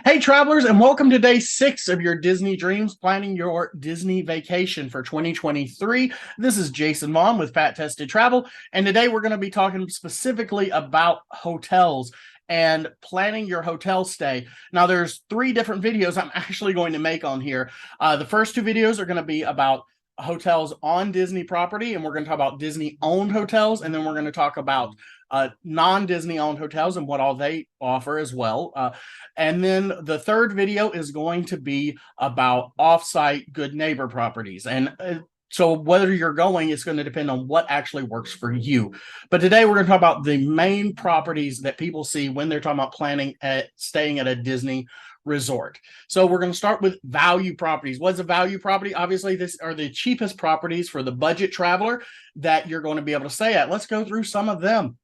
Hey, travelers, and welcome to day 6 of your Disney Dreams, planning your Disney vacation for 2023. This is Jason Vaughn with Fat Tested Travel, and today we're going to be talking specifically about hotels and planning your hotel stay. Now, there's 3 different videos I'm actually going to make on here. The first 2 videos are going to be about hotels on Disney property, and we're going to talk about Disney-owned hotels, and then we're going to talk about non-Disney owned hotels and what all they offer as well. And then the third video is going to be about offsite good neighbor properties. And so whether you're going, it's going to depend on what actually works for you. But today we're going to talk about the main properties that people see when they're talking about planning at staying at a Disney resort. So we're going to start with value properties. What's a value property? Obviously, these are the cheapest properties for the budget traveler that you're going to be able to stay at. Let's go through some of them.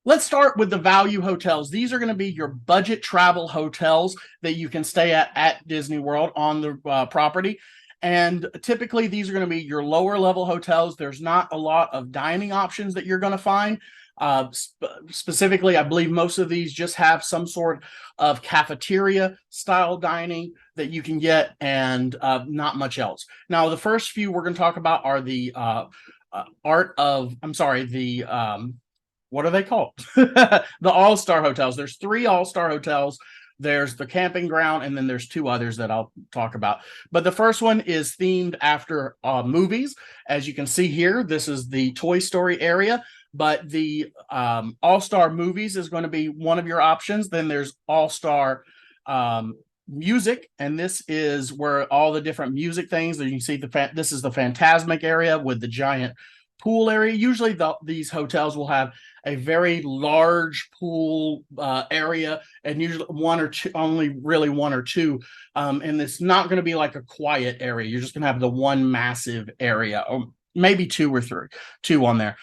Let's start with the value hotels. These are going to be your budget travel hotels that you can stay at Disney World on the property. And typically, these are going to be your lower level hotels. There's not a lot of dining options that you're going to find. Specifically, I believe most of these just have some sort of cafeteria style dining that you can get and not much else. Now, the first few we're going to talk about are the what are they called? The All-Star hotels. There's 3 All-Star hotels. There's the Camping Ground, and then there's 2 others that I'll talk about. But the first one is themed after movies. As you can see here, this is the Toy Story area, but the All-Star Movies is going to be one of your options. Then there's All-Star Music, and this is where all the different music things that you can see. This is the Fantasmic area with the giant pool area. Usually these hotels will have a very large pool area, and usually only really 1 or 2. And it's not going to be like a quiet area. You're just going to have the one massive area, or maybe 2 or 3, 2 on there.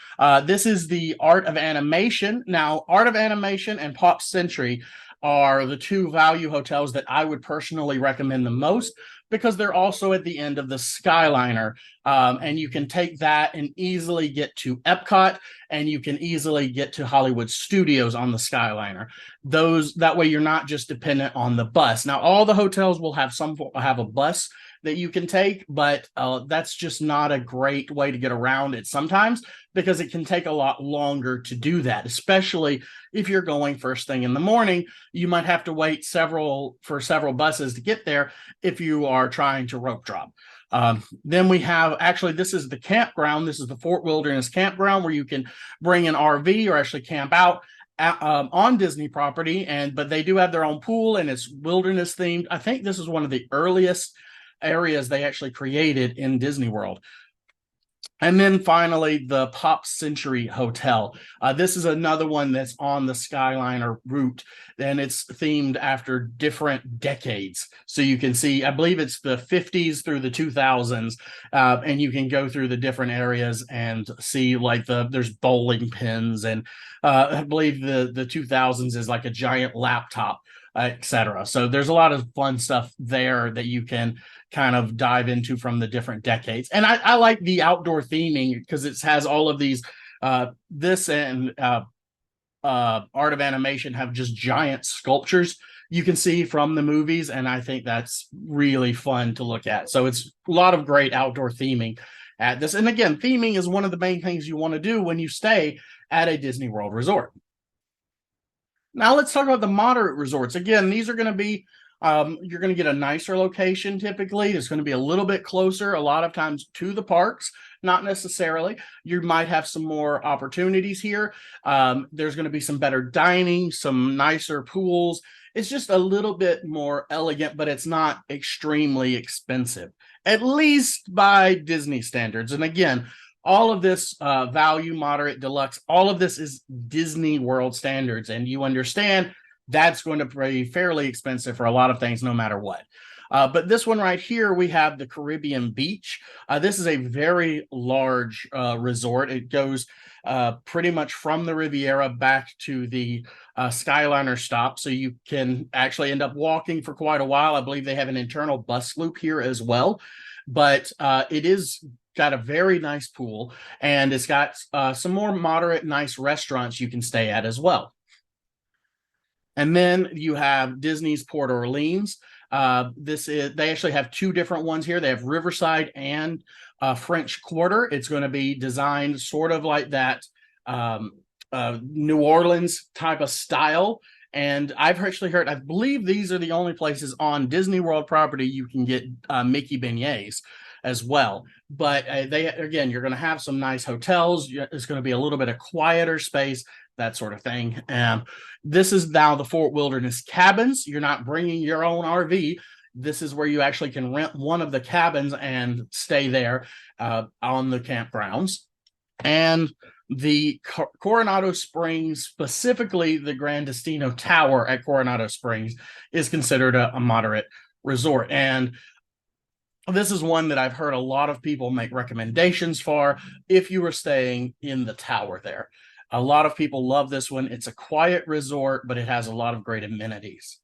This is the Art of Animation. Now, Art of Animation and Pop Century are the 2 value hotels that I would personally recommend the most, because they're also at the end of the Skyliner. And you can take that and easily get to Epcot, and you can easily get to Hollywood Studios on the Skyliner. That way you're not just dependent on the bus. Now, all the hotels will have a bus that you can take, but that's just not a great way to get around it sometimes, because it can take a lot longer to do that, especially if you're going first thing in the morning. You might have to wait several buses to get there if you are trying to rope drop. Then we have, actually, this is the campground. This is the Fort Wilderness Campground, where you can bring an RV or actually camp out on Disney property. But they do have their own pool, and it's wilderness themed. I think this is one of the earliest areas they actually created in Disney World. And then finally, the Pop Century Hotel. This is another one that's on the Skyliner route, and it's themed after different decades. So you can see, I believe it's the 50s through the 2000s, and you can go through the different areas and see, like, there's bowling pins, and I believe the 2000s is like a giant laptop, etc. So there's a lot of fun stuff there that you can kind of dive into from the different decades. And I like the outdoor theming, because it has all of these. This and Art of Animation have just giant sculptures you can see from the movies, and I think that's really fun to look at. So it's a lot of great outdoor theming at this. And again, theming is one of the main things you want to do when you stay at a Disney World resort. Now let's talk about the moderate resorts. Again, these are going to be, you're going to get a nicer location typically. It's going to be a little bit closer a lot of times to the parks, not necessarily. You might have some more opportunities here. There's going to be some better dining, some nicer pools. It's just a little bit more elegant, but it's not extremely expensive, at least by Disney standards. And again, all of this value, moderate, deluxe, all of this is Disney World standards, and you understand that's going to be fairly expensive for a lot of things, no matter what. But this one right here, we have the Caribbean Beach. This is a very large resort. It goes pretty much from the Riviera back to the Skyliner stop, so you can actually end up walking for quite a while. I believe they have an internal bus loop here as well, but it is got a very nice pool, and it's got some more moderate, nice restaurants you can stay at as well. And then you have Disney's Port Orleans. They actually have two different ones here. They have Riverside and French Quarter. It's going to be designed sort of like that New Orleans type of style. And I've actually heard, I believe these are the only places on Disney World property you can get Mickey beignets as well. But again, you're going to have some nice hotels. It's going to be a little bit of quieter space, that sort of thing. This is now the Fort Wilderness Cabins. You're not bringing your own RV. This is where you actually can rent one of the cabins and stay there on the campgrounds. And the Coronado Springs, specifically the Gran Destino Tower at Coronado Springs, is considered a moderate resort. And this is one that I've heard a lot of people make recommendations for if you were staying in the tower there. A lot of people love this one. It's a quiet resort, but it has a lot of great amenities.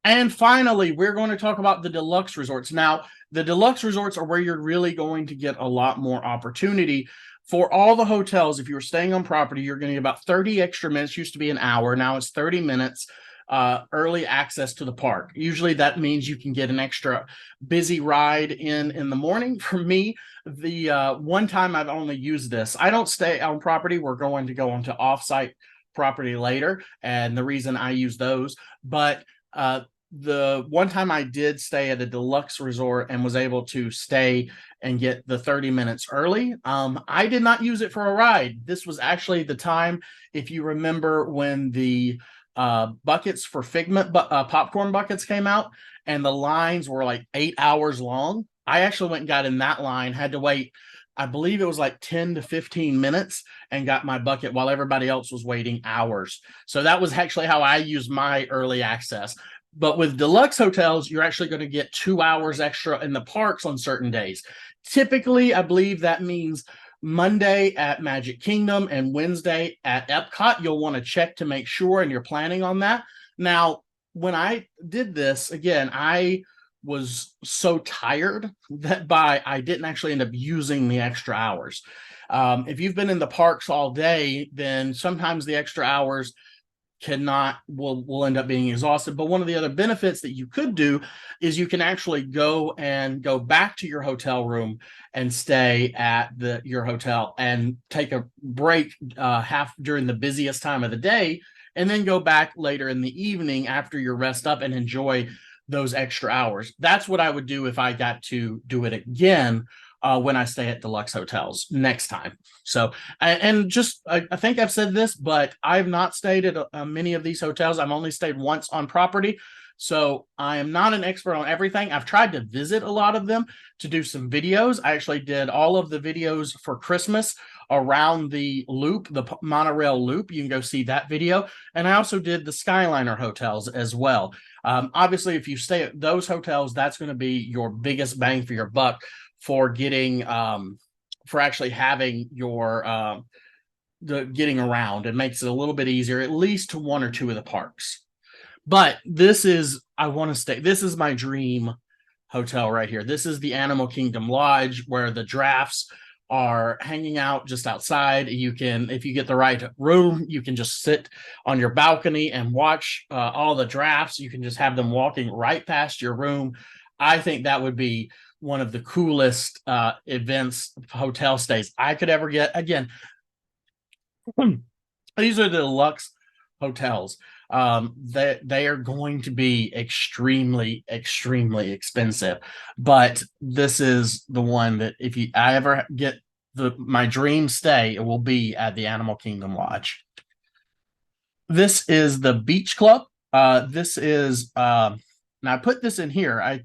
And finally, we're going to talk about the deluxe resorts. Now, the deluxe resorts are where you're really going to get a lot more opportunity. For all the hotels, if you were staying on property, you're going to get about 30 extra minutes. Used to be an hour. Now it's 30 minutes early access to the park. Usually that means you can get an extra busy ride in the morning. For me, the one time I've only used this, I don't stay on property. We're going to go onto offsite property later. And the reason I use those, but the one time I did stay at a deluxe resort and was able to stay and get the 30 minutes early, I did not use it for a ride. This was actually the time, if you remember, when the buckets for Figment popcorn buckets came out and the lines were like 8 hours long. I actually went and got in that line, had to wait, I believe it was like 10 to 15 minutes, and got my bucket while everybody else was waiting hours. So that was actually how I used my early access. But with deluxe hotels, you're actually going to get 2 hours extra in the parks on certain days. Typically, I believe that means Monday at Magic Kingdom and Wednesday at Epcot. You'll want to check to make sure, and you're planning on that. Now, when I did this, again, I was so tired that I didn't actually end up using the extra hours. If you've been in the parks all day, then sometimes the extra hours will end up being exhausted. But one of the other benefits that you could do is you can actually go back to your hotel room and stay at your hotel and take a break half during the busiest time of the day, and then go back later in the evening after you're rest up and enjoy those extra hours. That's what I would do if I got to do it again when I stay at deluxe hotels next time. So, and just, I think I've said this, but I've not stayed at many of these hotels. I've only stayed once on property. So I am not an expert on everything. I've tried to visit a lot of them to do some videos. I actually did all of the videos for Christmas around the loop, the monorail loop. You can go see that video. And I also did the Skyliner hotels as well. Obviously, if you stay at those hotels, that's going to be your biggest bang for your buck for getting for actually having your getting around. It makes it a little bit easier, at least to one or two of the parks. But this is my dream hotel right here. This is the Animal Kingdom Lodge, where the giraffes are hanging out just outside. You can, if you get the right room, you can just sit on your balcony and watch all the giraffes. You can just have them walking right past your room. I think that would be one of the coolest events, hotel stays I could ever get. Again, these are the deluxe hotels. They are going to be extremely expensive, but this is the one that if I ever get my dream stay, it will be at the Animal Kingdom Lodge. This is the Beach Club. This is now I put this in here. I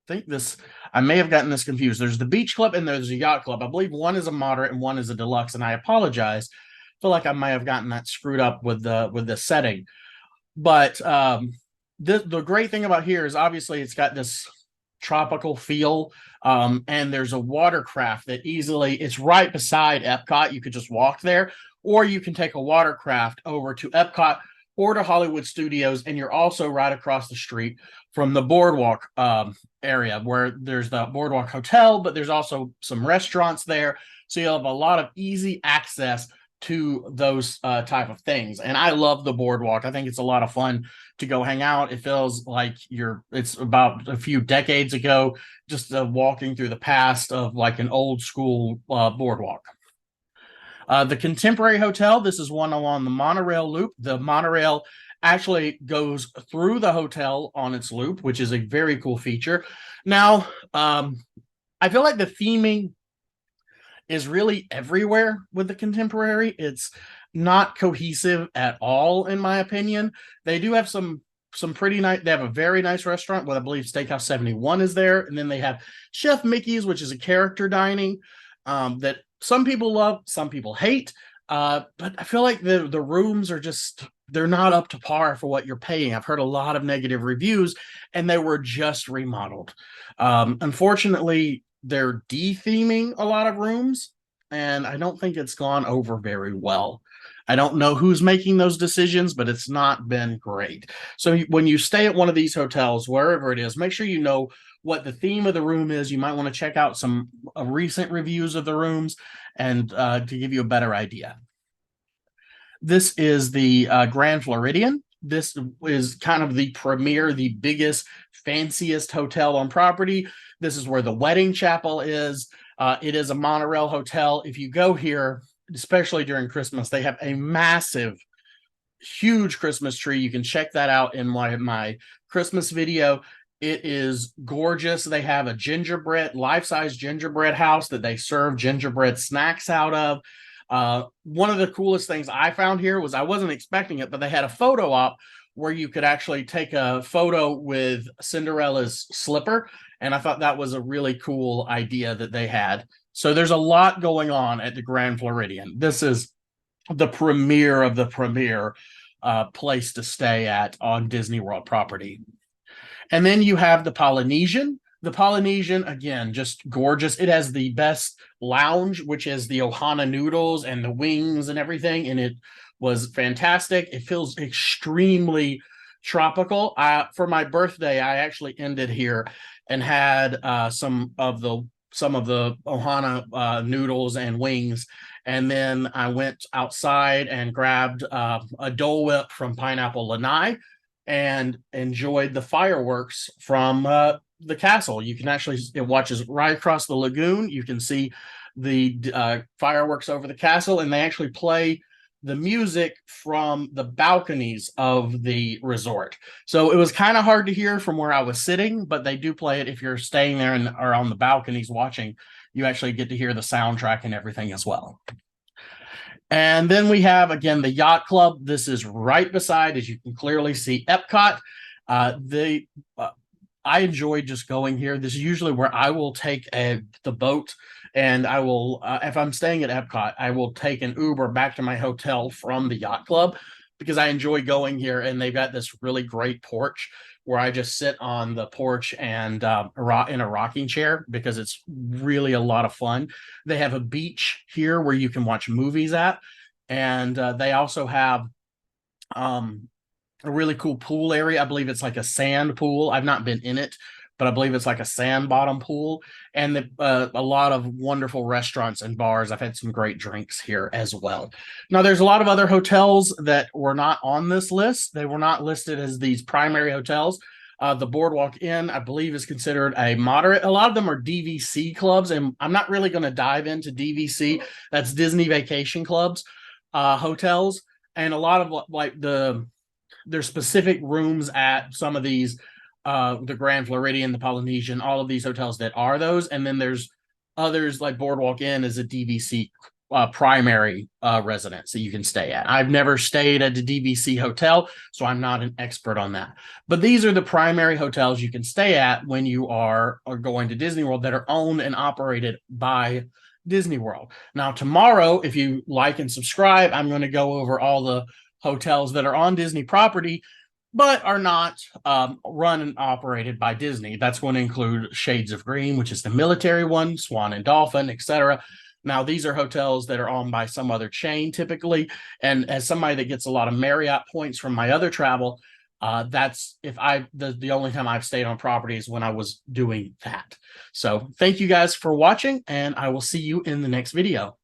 think this, I may have gotten this confused. There's the Beach Club and there's a Yacht Club. I believe one is a moderate and one is a deluxe, and I apologize. I feel like I might have gotten that screwed up with the setting. But the great thing about here is obviously it's got this tropical feel, and there's a watercraft that it's right beside Epcot. You could just walk there, or you can take a watercraft over to Epcot or to Hollywood Studios, and you're also right across the street from the Boardwalk area, where there's the Boardwalk Hotel, but there's also some restaurants there. So you'll have a lot of easy access to those type of things. And I love the boardwalk. I think it's a lot of fun to go hang out. It feels like it's about a few decades ago, just walking through the past of like an old school boardwalk. The Contemporary Hotel, this is one along the monorail loop. The monorail actually goes through the hotel on its loop, which is a very cool feature. Now, I feel like the theming is really everywhere with the Contemporary. It's not cohesive at all, in my opinion. They do have some pretty nice. They have a very nice restaurant. What I believe Steakhouse 71 is there, and then they have Chef Mickey's, which is a character dining that some people love, some people hate. But I feel like the rooms are just, they're not up to par for what you're paying. I've heard a lot of negative reviews, and they were just remodeled. Unfortunately, they're de-theming a lot of rooms, and I don't think it's gone over very well. I don't know who's making those decisions, but it's not been great. So when you stay at one of these hotels, wherever it is, make sure you know what the theme of the room is. You might want to check out some recent reviews of the rooms and to give you a better idea. This is the Grand Floridian. This is kind of the premier, the biggest, fanciest hotel on property. This is where the wedding chapel is. It is a monorail hotel. If you go here, especially during Christmas, they have a massive, huge Christmas tree. You can check that out in my Christmas video. It is gorgeous. They have a gingerbread, life-size gingerbread house that they serve gingerbread snacks out of. One of the coolest things I found here was, I wasn't expecting it, but they had a photo op where you could actually take a photo with Cinderella's slipper. And I thought that was a really cool idea that they had. So there's a lot going on at the Grand Floridian. This is the premier of the premier place to stay at on Disney World property. And then you have the Polynesian. The Polynesian, again, just gorgeous. It has the best lounge, which is the Ohana noodles and the wings and everything. And it was fantastic. It feels extremely tropical. For my birthday, I actually ended here and had some of the Ohana noodles and wings. And then I went outside and grabbed a Dole Whip from Pineapple Lanai and enjoyed the fireworks from the castle. You can actually, it watches right across the lagoon. You can see the fireworks over the castle, and they actually play the music from the balconies of the resort. So it was kind of hard to hear from where I was sitting, but they do play it if you're staying there and are on the balconies watching. You actually get to hear the soundtrack and everything as well. And then we have, again, the Yacht Club. This is right beside, as you can clearly see, Epcot. I enjoy just going here. This is usually where I will take the boat, and I will, if I'm staying at Epcot, I will take an Uber back to my hotel from the Yacht Club, because I enjoy going here. And they've got this really great porch where I just sit on the porch and in a rocking chair, because it's really a lot of fun. They have a beach here where you can watch movies at. And they also have a really cool pool area. I believe it's like a sand pool. I've not been in it, but I believe it's like a sand bottom pool. And a lot of wonderful restaurants and bars. I've had some great drinks here as well. Now, there's a lot of other hotels that were not on this list. They were not listed as these primary hotels. The Boardwalk Inn, I believe, is considered a moderate. A lot of them are DVC clubs, and I'm not really going to dive into DVC. That's Disney Vacation Clubs hotels. And a lot of like there's specific rooms at some of these, the Grand Floridian, the Polynesian, all of these hotels that are those. And then there's others, like Boardwalk Inn is a DVC primary residence that you can stay at. I've never stayed at a DVC hotel, so I'm not an expert on that. But these are the primary hotels you can stay at when you are going to Disney World that are owned and operated by Disney World. Now, tomorrow, if you like and subscribe, I'm going to go over all the hotels that are on Disney property but are not run and operated by Disney. That's going to include Shades of Green, which is the military one, Swan and Dolphin, etc. Now, these are hotels that are owned by some other chain typically. And as somebody that gets a lot of Marriott points from my other travel, that's the only time I've stayed on property is when I was doing that. So thank you guys for watching, and I will see you in the next video.